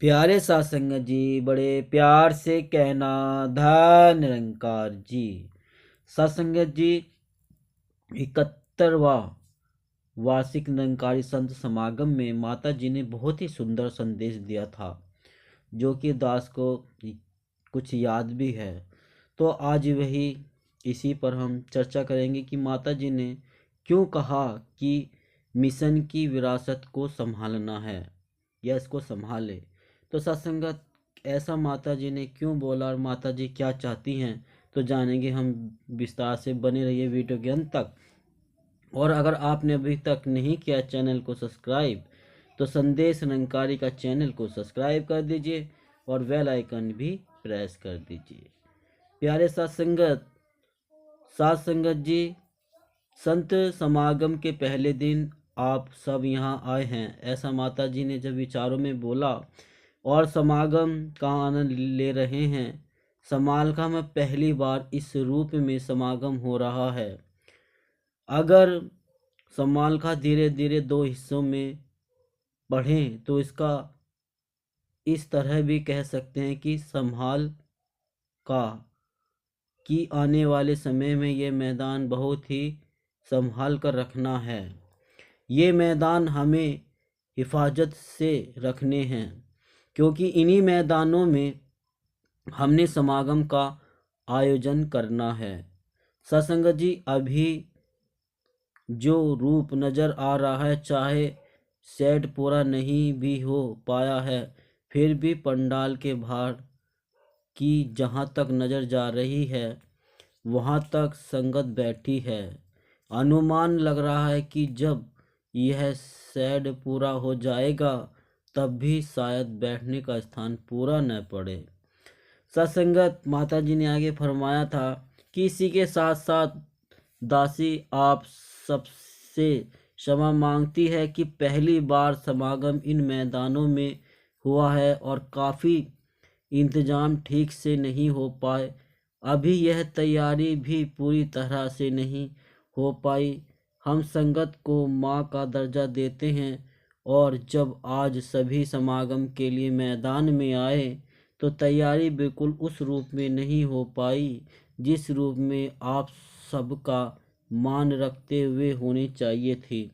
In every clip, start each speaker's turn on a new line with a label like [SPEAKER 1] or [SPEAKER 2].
[SPEAKER 1] प्यारे सत्संग जी, बड़े प्यार से कहना धन निरंकार जी। सत्संग जी, 71वां वार्षिक निरंकारी संत समागम में माता जी ने बहुत ही सुंदर संदेश दिया था, जो कि दास को कुछ याद भी है। तो आज वही इसी पर हम चर्चा करेंगे कि माता जी ने क्यों कहा कि मिशन की विरासत को संभालना है या इसको संभाले। तो सत्संगत, ऐसा माता जी ने क्यों बोला और माता जी क्या चाहती हैं, तो जानेंगे हम विस्तार से। बने रहिए वीडियो के अंत तक। और अगर आपने अभी तक नहीं किया चैनल को सब्सक्राइब, तो संदेश निरंकारी का चैनल को सब्सक्राइब कर दीजिए और बेल आइकन भी प्रेस कर दीजिए। प्यारे साथ संगत जी, संत समागम के पहले दिन आप सब यहाँ आए हैं, ऐसा माता जी ने जब विचारों में बोला और समागम का आनंद ले रहे हैं। समाल का में पहली बार इस रूप में समागम हो रहा है। अगर समाल का धीरे धीरे दो हिस्सों में पढ़ें तो इसका इस तरह भी कह सकते हैं कि संभाल का कि आने वाले समय में ये मैदान बहुत ही संभाल कर रखना है। ये मैदान हमें हिफाजत से रखने हैं, क्योंकि इन्हीं मैदानों में हमने समागम का आयोजन करना है। सत्संग जी, अभी जो रूप नज़र आ रहा है, चाहे सेट पूरा नहीं भी हो पाया है, फिर भी पंडाल के बाहर की जहाँ तक नज़र जा रही है वहाँ तक संगत बैठी है। अनुमान लग रहा है कि जब यह सेट पूरा हो जाएगा तब भी शायद बैठने का स्थान पूरा न पड़े। सत्संगत, माता जी ने आगे फरमाया था कि इसी के साथ साथ दासी आप सबसे क्षमा मांगती है कि पहली बार समागम इन मैदानों में हुआ है और काफ़ी इंतज़ाम ठीक से नहीं हो पाए। अभी यह तैयारी भी पूरी तरह से नहीं हो पाई। हम संगत को माँ का दर्जा देते हैं और जब आज सभी समागम के लिए मैदान में आए तो तैयारी बिल्कुल उस रूप में नहीं हो पाई जिस रूप में आप सबका मान रखते हुए होनी चाहिए थी।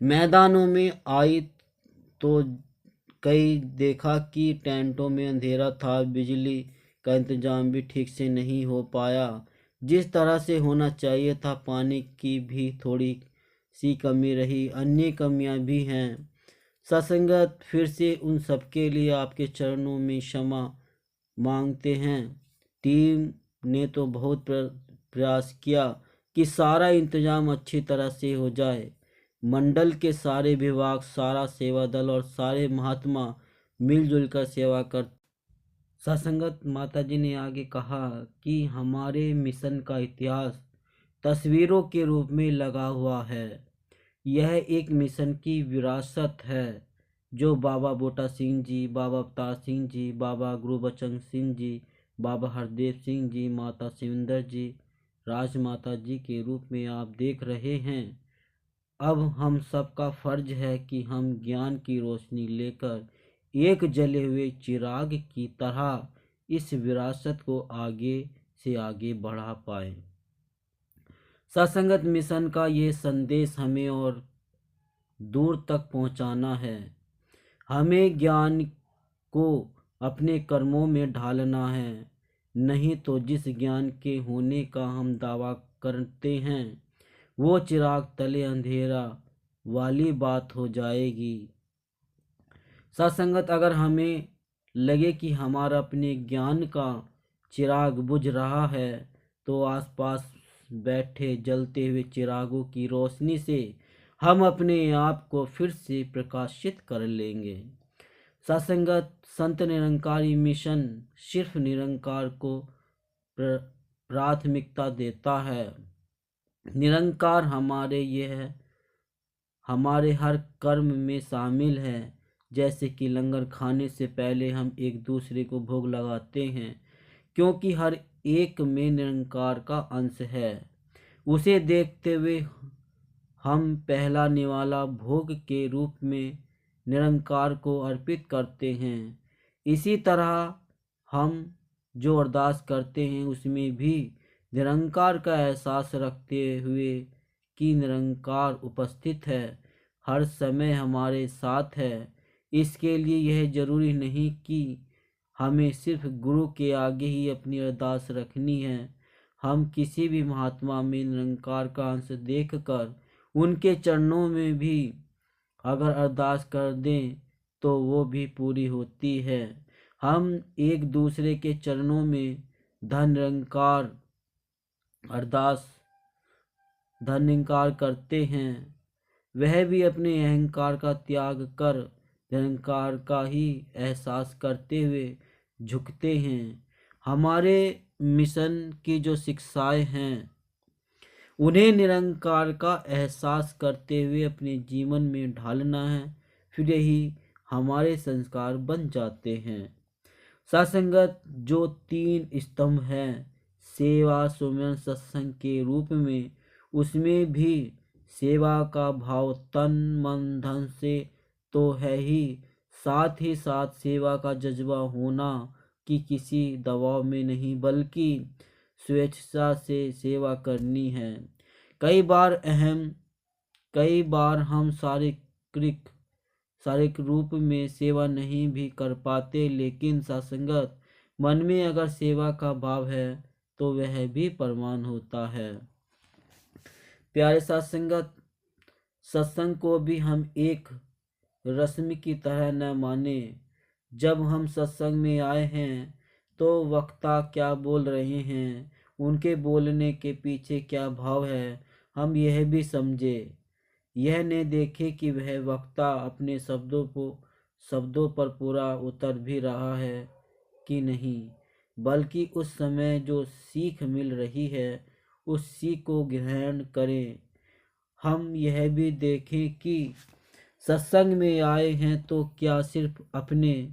[SPEAKER 1] मैदानों में आई तो कई देखा कि टेंटों में अंधेरा था, बिजली का इंतजाम भी ठीक से नहीं हो पाया जिस तरह से होना चाहिए था। पानी की भी थोड़ी सी कमी रही, अन्य कमियां भी हैं। सत्संगत, फिर से उन सबके लिए आपके चरणों में क्षमा मांगते हैं। टीम ने तो बहुत प्रयास किया कि सारा इंतजाम अच्छी तरह से हो जाए। मंडल के सारे विभाग, सारा सेवा दल और सारे महात्मा मिलजुल कर सेवा कर। सत्संगत, माता जी ने आगे कहा कि हमारे मिशन का इतिहास तस्वीरों के रूप में लगा हुआ है। यह एक मिशन की विरासत है जो बाबा बूटा सिंह जी, बाबा अवतार सिंह जी, बाबा गुरबचन सिंह जी, बाबा हरदेव सिंह जी, माता शिविंदर जी, राजमाता जी के रूप में आप देख रहे हैं। अब हम सबका फर्ज है कि हम ज्ञान की रोशनी लेकर एक जले हुए चिराग की तरह इस विरासत को आगे से आगे बढ़ा पाएं। सत्संगत, मिशन का ये संदेश हमें और दूर तक पहुंचाना है। हमें ज्ञान को अपने कर्मों में ढालना है, नहीं तो जिस ज्ञान के होने का हम दावा करते हैं वो चिराग तले अंधेरा वाली बात हो जाएगी। सत्संगत, अगर हमें लगे कि हमारा अपने ज्ञान का चिराग बुझ रहा है तो आसपास बैठे जलते हुए चिरागों की रोशनी से हम अपने आप को फिर से प्रकाशित कर लेंगे। सत्संगत, संत निरंकारी मिशन सिर्फ निरंकार को प्राथमिकता देता है। निरंकार हमारे हर कर्म में शामिल है। जैसे कि लंगर खाने से पहले हम एक दूसरे को भोग लगाते हैं, क्योंकि हर एक में निरंकार का अंश है। उसे देखते हुए हम पहला निवाला भोग के रूप में निरंकार को अर्पित करते हैं। इसी तरह हम जो अरदास करते हैं उसमें भी निरंकार का एहसास रखते हुए कि निरंकार उपस्थित है, हर समय हमारे साथ है। इसके लिए यह जरूरी नहीं कि हमें सिर्फ गुरु के आगे ही अपनी अरदास रखनी है। हम किसी भी महात्मा में निरंकार का अंश देखकर उनके चरणों में भी अगर अरदास कर दें तो वो भी पूरी होती है। हम एक दूसरे के चरणों में धन निरंकार अरदास धन निरंकार करते हैं, वह भी अपने अहंकार का त्याग कर निरंकार का ही एहसास करते हुए झुकते हैं। हमारे मिशन की जो शिक्षाएं हैं उन्हें निरंकार का एहसास करते हुए अपने जीवन में ढालना है, फिर यही हमारे संस्कार बन जाते हैं। सत्संगत जो 3 स्तंभ हैं सेवा सुमिरन सत्संग के रूप में, उसमें भी सेवा का भाव तन मन धन से तो है ही, साथ ही साथ सेवा का जज्बा होना कि किसी दबाव में नहीं बल्कि स्वेच्छा से सेवा करनी है। कई बार हम शारीरिक रूप में सेवा नहीं भी कर पाते, लेकिन सत्संगत मन में अगर सेवा का भाव है तो वह भी प्रमाण होता है। प्यारे सत्संगत, सत्संग को भी हम एक रस्म की तरह न माने। जब हम सत्संग में आए हैं तो वक्ता क्या बोल रहे हैं, उनके बोलने के पीछे क्या भाव है, हम यह भी समझे। यह न देखे कि वह वक्ता अपने शब्दों पर पूरा उतर भी रहा है कि नहीं, बल्कि उस समय जो सीख मिल रही है उस सीख को ग्रहण करें। हम यह भी देखें कि सत्संग में आए हैं तो क्या सिर्फ अपने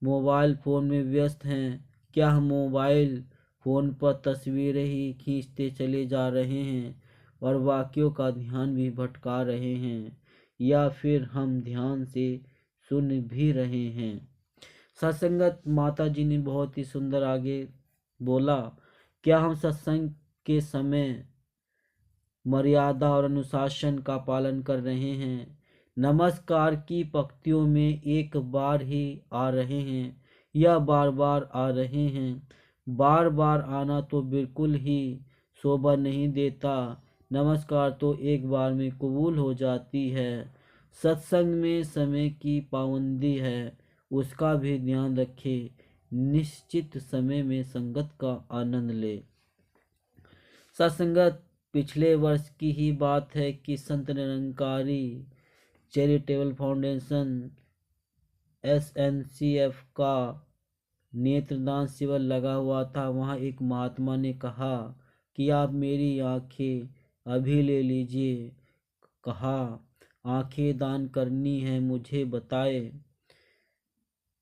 [SPEAKER 1] मोबाइल फ़ोन में व्यस्त हैं, क्या हम मोबाइल फ़ोन पर तस्वीरें ही खींचते चले जा रहे हैं और वाक्यों का ध्यान भी भटका रहे हैं, या फिर हम ध्यान से सुन भी रहे हैं। सत्संगत माता जी ने बहुत ही सुंदर आगे बोला, क्या हम सत्संग के समय मर्यादा और अनुशासन का पालन कर रहे हैं, नमस्कार की पंक्तियों में एक बार ही आ रहे हैं या बार बार आ रहे हैं। बार बार आना तो बिल्कुल ही शोभा नहीं देता, नमस्कार तो एक बार में कबूल हो जाती है। सत्संग में समय की पाबंदी है, उसका भी ध्यान रखें, निश्चित समय में संगत का आनंद ले। सत्संगत पिछले वर्ष की ही बात है कि Sant Nirankari charitable foundation SNCF का नेत्रदान शिविर लगा हुआ था। वहाँ एक महात्मा ने कहा कि आप मेरी आंखें अभी ले लीजिए। कहा आंखें दान करनी है मुझे बताए।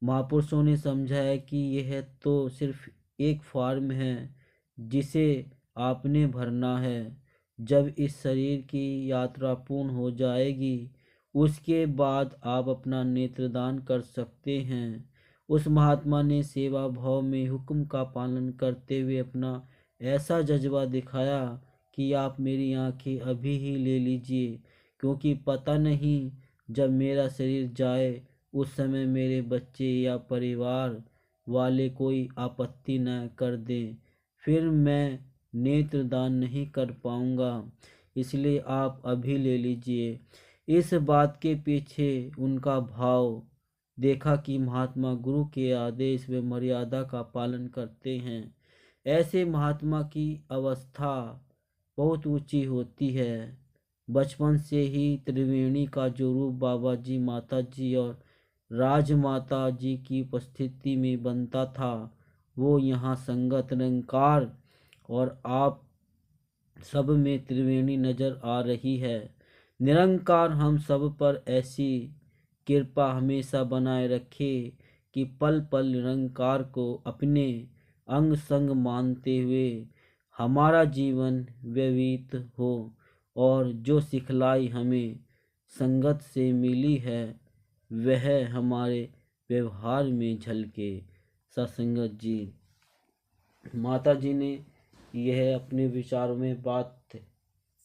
[SPEAKER 1] महापुरुषों ने समझाया कि यह तो सिर्फ एक फॉर्म है जिसे आपने भरना है। जब इस शरीर की यात्रा पूर्ण हो जाएगी उसके बाद आप अपना नेत्रदान कर सकते हैं। उस महात्मा ने सेवा भाव में हुक्म का पालन करते हुए अपना ऐसा जज्बा दिखाया कि आप मेरी आंखें अभी ही ले लीजिए, क्योंकि पता नहीं जब मेरा शरीर जाए उस समय मेरे बच्चे या परिवार वाले कोई आपत्ति न कर दें, फिर मैं नेत्रदान नहीं कर पाऊंगा। इसलिए आप अभी ले लीजिए। इस बात के पीछे उनका भाव देखा कि महात्मा गुरु के आदेश व मर्यादा का पालन करते हैं। ऐसे महात्मा की अवस्था बहुत ऊंची होती है। बचपन से ही त्रिवेणी का जो रूप बाबा जी, माता जी और राजमाता जी की उपस्थिति में बनता था, वो यहाँ संगत निरंकार और आप सब में त्रिवेणी नजर आ रही है। निरंकार हम सब पर ऐसी कृपा हमेशा बनाए रखे कि पल पल निरंकार को अपने अंग संग मानते हुए हमारा जीवन व्यतीत हो, और जो सिखलाई हमें संगत से मिली है वह हमारे व्यवहार में झलके। सत्संगत जी, माता जी ने यह अपने विचारों में बात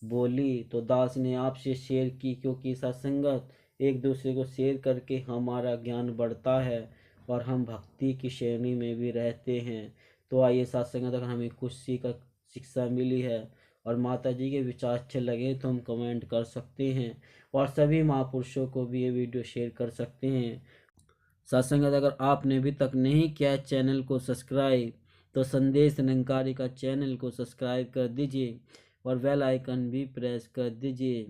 [SPEAKER 1] बोली तो दास ने आपसे शेयर की, क्योंकि सत्संगत एक दूसरे को शेयर करके हमारा ज्ञान बढ़ता है और हम भक्ति की श्रेणी में भी रहते हैं। तो आइए सत्संगत, अगर हमें कुछ शिक्षा मिली है और माता जी के विचार अच्छे लगे तो हम कमेंट कर सकते हैं और सभी महापुरुषों को भी ये वीडियो शेयर कर सकते हैं। सत्संगत, अगर आपने अभी तक नहीं किया है चैनल को सब्सक्राइब, तो संदेश निरंकारी का चैनल को सब्सक्राइब कर दीजिए और बेल आइकन भी प्रेस कर दीजिए,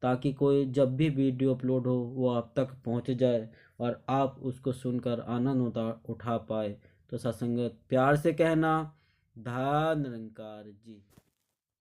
[SPEAKER 1] ताकि कोई जब भी वीडियो अपलोड हो वो आप तक पहुंच जाए और आप उसको सुनकर आनंद उठा पाए। तो सत्संगत, प्यार से कहना, धन निरंकार जी।